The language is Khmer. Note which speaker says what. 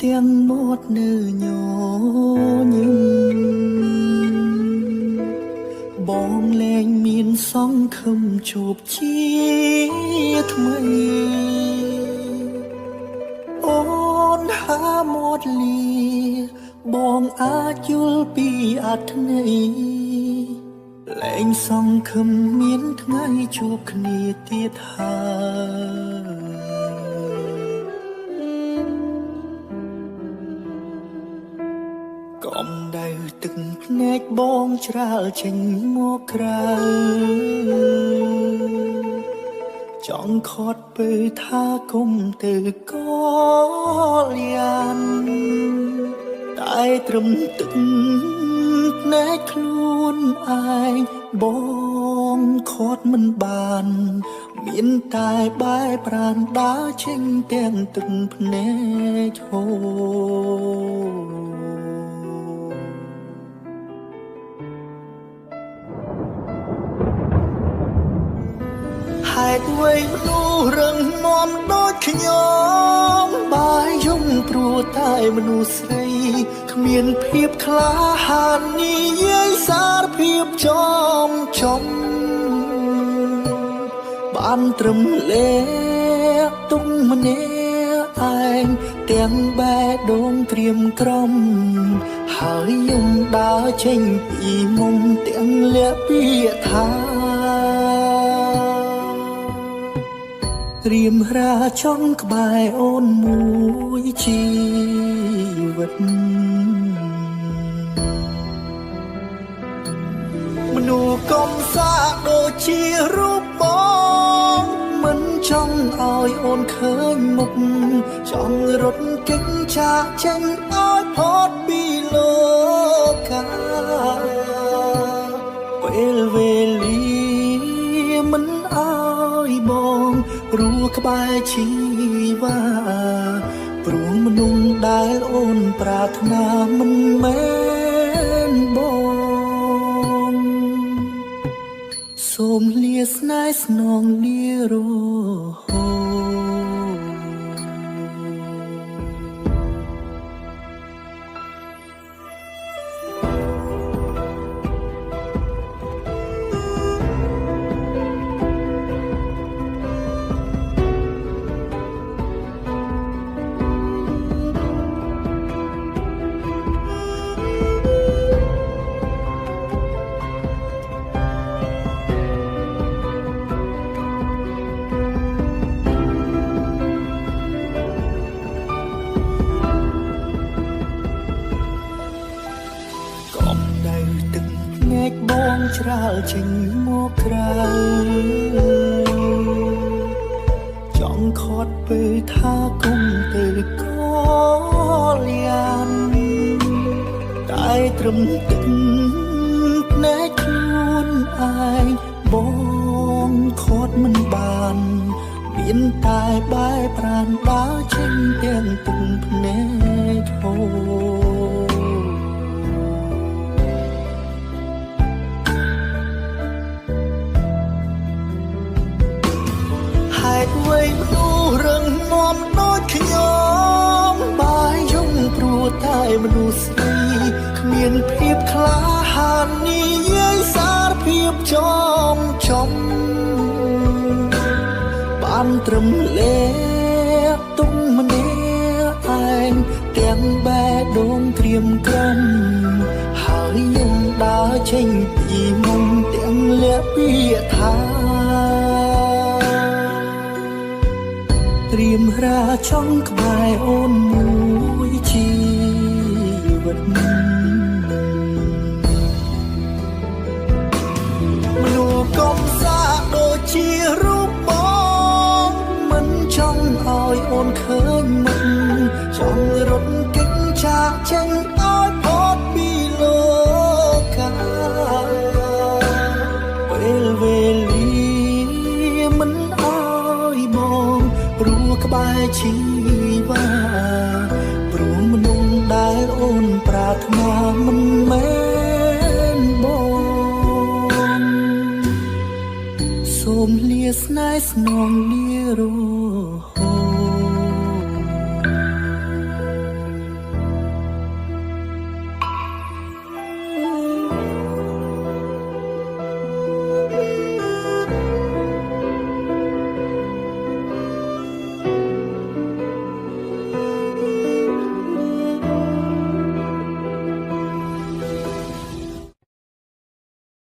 Speaker 1: ទាំងមកនៅញញឹមបងលែងមានសង្ឃឹមជួបជាថ្មីអូនហាមកលីបងអាចយល់ពីអត្ថន័យលែងសង្ឃឹមមានថ្ងៃជួបគ្នាទៀតហើយកំដៅទឹកភ្នែកបងច្រាលចេញមកក្រៅចង់ខត់ពើថាគុំទៅកលយានតែត្រឹមទឹកភ្នែកខ្លួនឯងបងខត់មិនបានមានតែបែរប្រានដើរចេញទាំងទឹកភ្នែកហូរហេតុអ្វីមនុស្សរឹងមាំដូចខ្ញុំបាយយំព្រោះតែមនុស្សស្រីគ្មានភាពក្លាហាននិយាយសារភាពចំបានត្រឹមលេទុំម្នាក់ឯងទាំងបែដូងត្រៀមក្រុមហើយយំដើរចេញពីមុំទាំងលាក់ពាក្យថារៀមរាចង់ក្បែរអូនមួយជីវិតមនុស្សកំសាដូចជារូបបងមិនចង់ឲ្យអូនឃើញមុខចង់រត់គេចចាកចេញឲ្យផុតពីលោកកាពេលវេលាមិនឲ្យបងព្រោះក្បែរជីវ៉ាព្រោះមនុស្សដែលអូនប្រាថ្នាមិនមែនបងសូមលាស្នេហ៍ស្នងលារហូតបងច្រាលចេញមកក្រៅចង់ខត់ពើថាគុំទៅកលយានតែត្រឹមទឹកភ្នែកខ្លួនឯងបងខត់មិនបានមានតែបែរប្រានដើរចេញទាំងទឹកភ្នែកហូរហេតុអ្វីមនុស្សរឹងមាំដូចខ្ញុំបាយយំព្រោះតែមនុស្សស្រីគ្មានភាពក្លាហាននិយាយសារភាពចំបានត្រឹមលេទុំម្នាក់ឯងទាំងបែដូងត្រៀមក្រុមហើយយំដើរចេញពីមុំទាំងលាក់ពាក្យថារៀមរាចង់ក្បែរអូនមួយជីវិតមនុស្សកំសាដូចជារូបបងមិនចង់ឲ្យអូនឃើញមុខចង់រត់គេចចាកចេញឲ្យផុតពីលោកកាពេលវេលាមិនឲ្យបងព្រោះក្បែរជីវ៉ាព្រោះមនុស្សដែលអូនប្រាថ្នាមិនមែនបងសូមលាស្នេហ៍ស្នងលារហូត